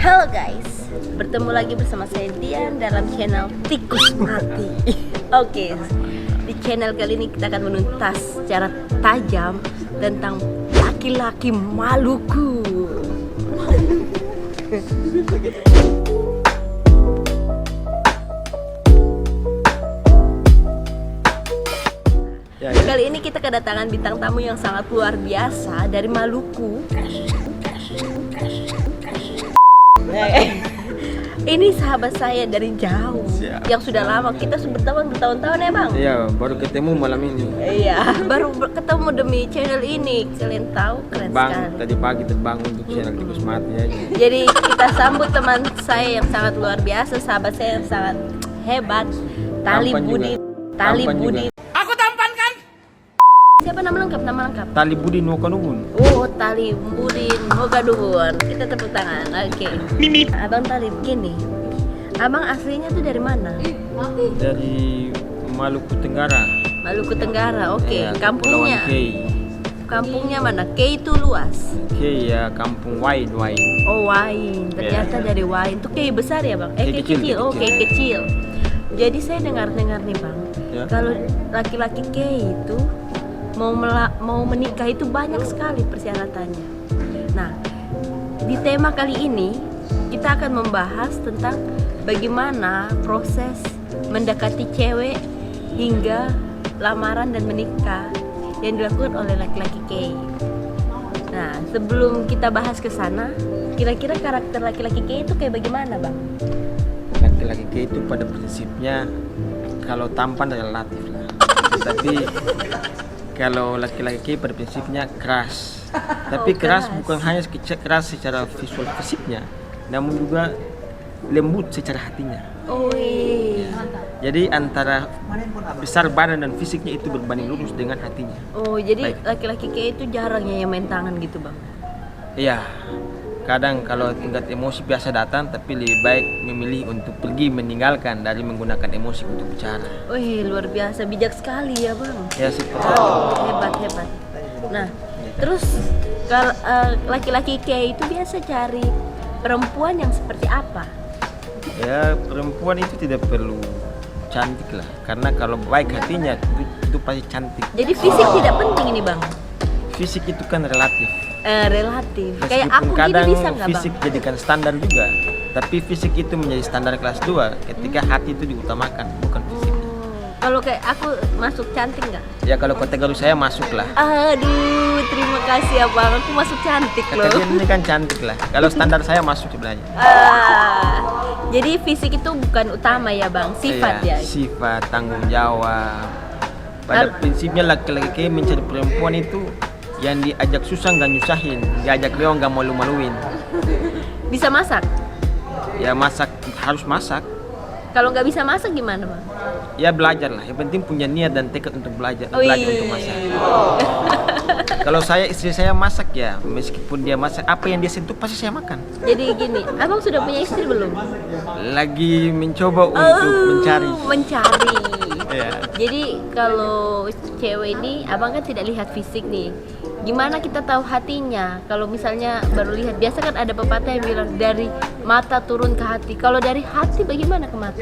Halo guys, bertemu lagi bersama saya Dian dalam channel Tikus Mati. Oke, di channel kali ini kita akan menuntas secara tajam tentang laki-laki Maluku. Kali ini kita kedatangan bintang tamu yang sangat luar biasa dari Maluku. Ini sahabat saya dari jauh. Siap. Yang sudah lama, kita bertahun-tahun ya bang? Iya, baru ketemu malam ini. Iya, baru ketemu demi channel ini. Kalian tahu, keren bang, sekali. tadi pagi terbangun untuk channel Tikus Mati aja. Jadi kita sambut teman saya yang sangat luar biasa, sahabat saya yang sangat hebat, Tali Budi. Tali Budi. Aku tampan kan? Siapa nama lengkap? Nama lengkap? Tali Budi Nukanubun. Oh, Tali Budi Nukanubun. Kita tepuk tangan. Oke. Mimi. Abang Tali, gini. Abang aslinya tuh dari mana? Dari Maluku Tenggara. Maluku Tenggara. Oke. Ya, Kampungnya? Kepulauan Kei. Kampungnya mana? Kei itu luas. Kei ya, kampung Wain. Oh, Wain. Ternyata dari Wain. Itu Kei besar ya, Bang? Kei kecil. Oh, Kei kecil. Jadi saya dengar nih, Bang. Ya. Kalau laki-laki Kei itu mau menikah itu banyak sekali persyaratannya. Nah, di tema kali ini kita akan membahas tentang bagaimana proses mendekati cewek hingga lamaran dan menikah yang dilakukan oleh laki-laki Kei. Nah, sebelum kita bahas ke sana, kira-kira karakter laki-laki Kei itu kayak bagaimana, Bang? Laki-laki Kei itu pada prinsipnya kalau tampan relatif lah. Tapi kalau laki-laki Kei pada prinsipnya keras. Tapi keras bukan hanya keras secara visual fisiknya, namun juga lembut secara hatinya. Oh iya. Jadi antara besar badan dan fisiknya itu berbanding lurus dengan hatinya. Oh, jadi Baik. laki-laki Kei itu jarang ya yang main tangan gitu, Bang? Iya. Kadang kalau tingkat emosi biasa datang, tapi lebih baik memilih untuk pergi meninggalkan dari menggunakan emosi untuk bicara. Wih, luar biasa, bijak sekali ya, Bang. Ya seperti itu. Hebat. Nah, terus kalau laki-laki Kei itu biasa cari perempuan yang seperti apa? Ya perempuan itu tidak perlu cantik lah, karena kalau baik hatinya itu pasti cantik. Jadi fisik tidak penting ini, Bang? Fisik itu kan relatif. Relatif. Kayak Meskipun aku kadang gini bisa nggak, Bang? fisik jadikan standar juga, tapi fisik itu menjadi standar kelas 2 ketika hati itu diutamakan, bukan fisik. Kalau kayak aku masuk cantik nggak? Ya kalau kategori saya masuk lah. Aduh, terima kasih ya, Bang. Aku masuk cantik loh. Kategori ini kan cantik lah. Kalau standar saya masuk sebenarnya. Jadi fisik itu bukan utama ya, Bang, sifat Iya, ya. sifat, tanggung jawab. Pada prinsipnya laki-laki mencari perempuan itu yang diajak susah nggak nyusahin, diajak lewat nggak malu-maluin. Bisa masak? Ya harus masak. Kalau nggak bisa masak gimana, Bang? Ya belajar lah. Yang penting punya niat dan tekad untuk belajar untuk masak. Kalau istri saya masak ya, meskipun dia masak apa yang dia sentuh pasti saya makan. Jadi gini, Abang sudah punya istri belum? Lagi mencoba untuk mencari. Ya. Jadi kalau cewek ini, Abang kan tidak lihat fisik nih. Gimana kita tahu hatinya? Kalau misalnya baru lihat, biasa kan ada pepatah yang bilang dari mata turun ke hati. Kalau dari hati bagaimana ke mata?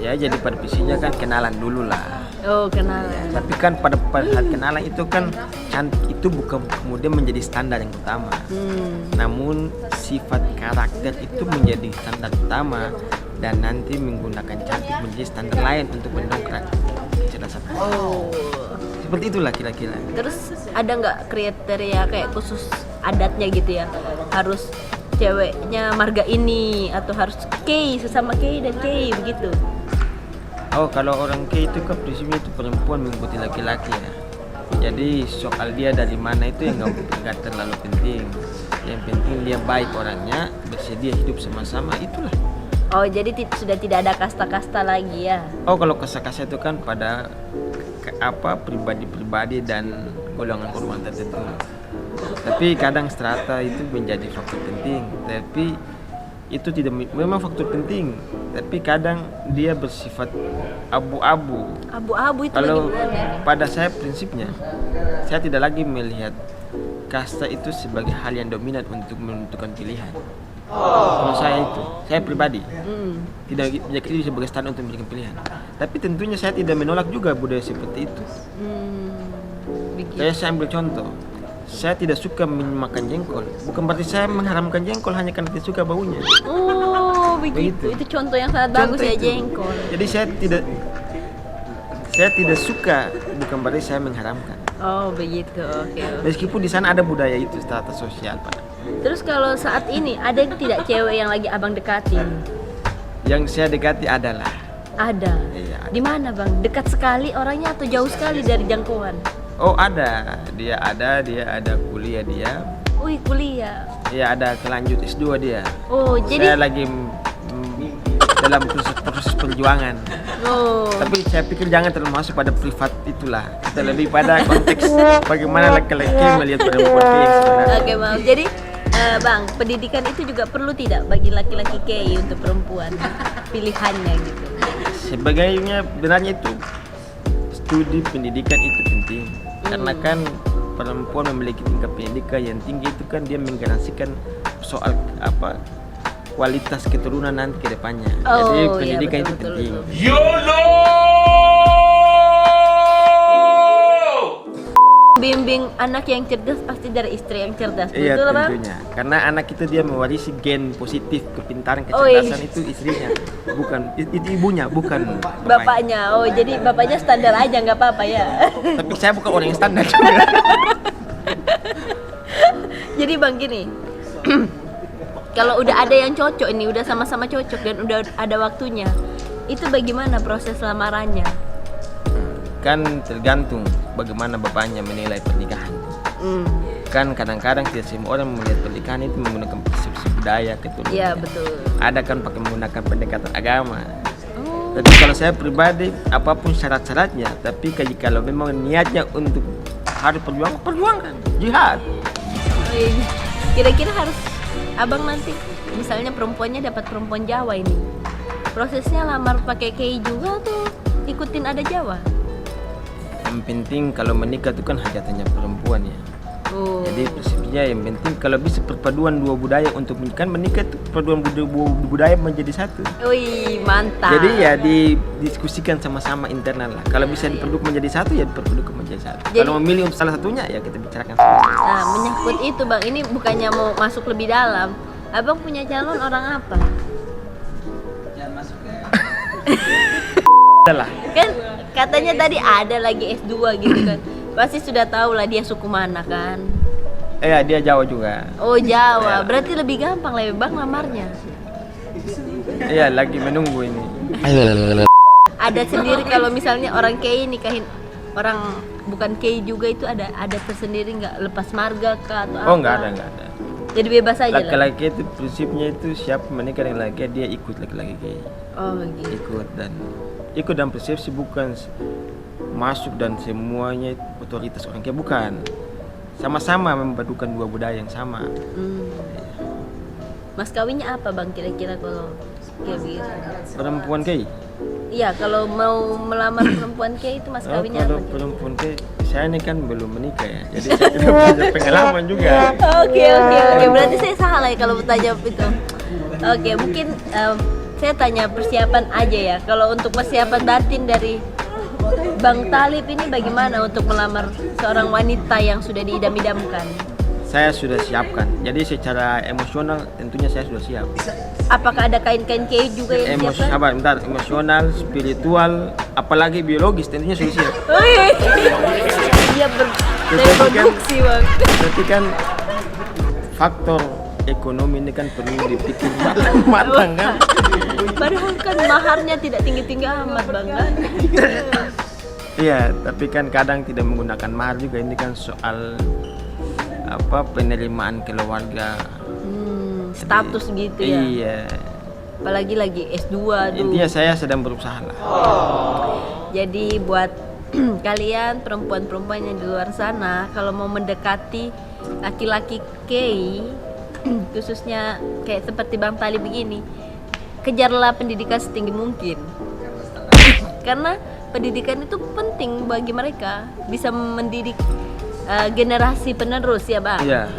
Ya jadi pada prinsipnya kan kenalan dulu lah. Oh, kenalan. Tapi kan pada saat kenalan itu kan cantik itu bukan kemudian menjadi standar yang utama. Namun sifat karakter itu menjadi standar utama dan nanti menggunakan cantik menjadi standar lain untuk mendongkrak kecerdasan. Oh. Seperti itulah kira-kira. Terus ada nggak kriteria kayak khusus adatnya gitu ya? Harus ceweknya marga ini atau harus Kei, sesama Kei dan Kei begitu? Oh kalau orang Kei itu kan prinsipnya itu perempuan mengikuti laki-laki ya. Jadi soal dia dari mana itu yang nggak terlalu penting. Yang penting dia baik orangnya, bersedia hidup sama-sama, itulah. Oh, jadi sudah tidak ada kasta-kasta lagi ya? Oh kalau kasta-kasta itu kan pada pribadi-pribadi dan golongan-golongan tertentu. Tapi kadang strata itu menjadi faktor penting. Tapi itu tidak memang faktor penting. Tapi kadang dia bersifat abu-abu. Abu-abu itu Kalau bagaimana? pada saya prinsipnya, saya tidak lagi melihat kasta itu sebagai hal yang dominan untuk menentukan pilihan. Kalau saya pribadi Hmm. tidak itu sebagai standar untuk memberikan pilihan. Tapi tentunya saya tidak menolak juga budaya seperti itu. Begitu. Kayak saya ambil contoh, saya tidak suka makan jengkol. Bukan berarti saya mengharamkan jengkol hanya karena tidak suka baunya. Oh, begitu. Begitu. Itu contoh yang sangat bagus Contoh ya, itu. jengkol. Jadi saya tidak suka, bukan berarti saya mengharamkan. Oh, begitu. Oke. Meskipun di sana ada budaya itu, status sosial, Pak. Terus kalau saat ini ada tidak cewek yang lagi abang dekatin? Yang saya dekati adalah Ada. Iya, ada. Di mana bang? Dekat sekali orangnya atau jauh sekali dari jangkauan? Oh ada dia kuliah dia. Wih, kuliah. Ya ada kelanjut S2 dia. Oh, Saya jadi lagi dalam proses perjuangan. oh. Tapi saya pikir jangan terlalu masuk pada privat itulah. Kita lebih pada konteks bagaimana laki-laki melihat perempuan yang sebenarnya. Oke, maaf. Jadi bang, pendidikan itu juga perlu tidak bagi laki-laki KI untuk perempuan pilihannya gitu? Sebagainya benarnya itu studi pendidikan itu penting. Karena kan perempuan memiliki tingkat pendidikan yang tinggi itu kan dia menggaransikan soal apa kualitas keturunan nanti ke depannya. Oh, Jadi iya, pendidikan betul, itu betul, penting. betul. YOLO! Bimbing anak yang cerdas pasti dari istri yang cerdas, Iya betul bang? tentunya. Karena anak itu dia mewarisi gen positif kepintaran Oh, kecerdasan iya. itu istrinya, bukan itu ibunya, bukan Bapaknya, oh jadi bapaknya standar aja nggak apa-apa ya? Tapi saya bukan orang yang standar juga. Jadi bang gini, kalau udah ada yang cocok ini, udah sama-sama cocok dan udah ada waktunya, itu bagaimana proses lamarannya? Kan tergantung bagaimana bapaknya menilai pernikahan. Kan kadang-kadang tidak semua orang melihat pernikahan itu menggunakan prinsip budaya keturunan. Iya betul. Ada kan pakai menggunakan pendekatan agama. Oh, Tapi kalau saya pribadi apapun syarat-syaratnya, tapi kalau memang niatnya untuk harus perjuangkan jihad. oh iya. Kira-kira harus abang nanti, misalnya perempuannya dapat perempuan Jawa ini, prosesnya lamar pakai KI juga tuh ikutin ada Jawa? Yang penting kalau menikah itu kan hajatannya perempuan ya. Oh. Jadi prinsipnya yang penting kalau bisa perpaduan dua budaya untuk menikah itu perpaduan budaya menjadi satu. Wih, mantap. Jadi ya didiskusikan sama-sama internal lah. Kalau bisa diperpadukan menjadi satu ya diperpadukan menjadi satu. Jadi- Kalau memilih untuk salah satunya ya kita bicarakan sama-sama. Nah, menyangkut itu bang, ini bukannya mau masuk lebih dalam. Abang punya calon orang apa? Adalah. Kan katanya tadi ada lagi S2 gitu kan. Pasti sudah tahu lah dia suku mana kan. Dia Jawa juga. Oh Jawa, berarti lebih gampang lah bang lamarnya. Iya lagi menunggu ini. Ada sendiri kalau misalnya orang KI nikahin orang bukan KI juga itu ada tersendiri nggak, lepas marga kah atau apa? Oh nggak ada. Jadi bebas aja lah. Laki-laki itu prinsipnya itu siapa menikah dengan laki dia ikut laki-laki kayak Oh gitu. ikut dan persepsi bukan masuk dan semuanya otoritas orang kayak bukan. Sama-sama membadukan dua budaya yang sama. Mas kawinnya apa bang kira-kira kalau kayak begitu? Perempuan kayak Iya, kalau mau melamar perempuan kayak itu mas kawinnya kalau apa? perempuan kayak saya ini kan belum menikah ya. Jadi saya tidak punya pengalaman juga. Oke, berarti saya salah ya kalau bertanya itu. Oke, mungkin saya tanya persiapan aja ya. Kalau untuk persiapan batin dari Bang Talib ini bagaimana untuk melamar seorang wanita yang sudah diidam-idamkan? Saya sudah siapkan. Jadi secara emosional tentunya saya sudah siap. Apakah ada kain-kain kayu juga yang disiapkan? Bentar, emosional, spiritual, apalagi biologis tentunya sudah siap. Wih, dia berproduksi bang. Berarti kan faktor ekonomi ini kan perlu dipikir matang kan. Padahal kan maharnya tidak tinggi-tinggi amat bang kan? Iya, tapi kan kadang tidak menggunakan mahar juga, ini kan soal penerimaan keluarga. Status gitu ya. Iya. Apalagi lagi S2 tuh. Intinya saya sedang berusaha lah. Jadi buat kalian perempuan-perempuan yang di luar sana, kalau mau mendekati laki-laki KI, khususnya kayak seperti Bang Tali begini, kejarlah pendidikan setinggi mungkin. Karena pendidikan itu penting bagi mereka, bisa mendidik generasi penerus ya Bang. Iya.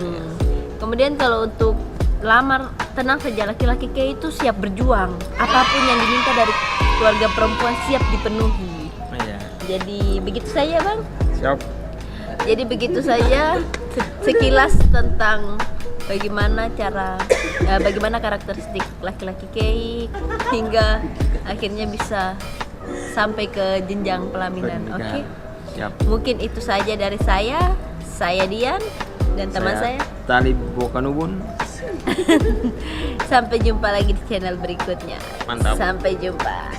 Kemudian kalau untuk lamar tenang saja, laki-laki kayak itu siap berjuang. Apapun yang diminta dari keluarga perempuan siap dipenuhi. Iya. Jadi begitu saja Bang. Siap. Jadi begitu saja sekilas tentang bagaimana karakteristik laki-laki Kei hingga akhirnya bisa sampai ke jenjang pelaminan. Oke. Siap. Mungkin itu saja dari saya Dian dan teman saya. Talib Bokanubun. Sampai jumpa lagi di channel berikutnya. Mantap. Sampai jumpa.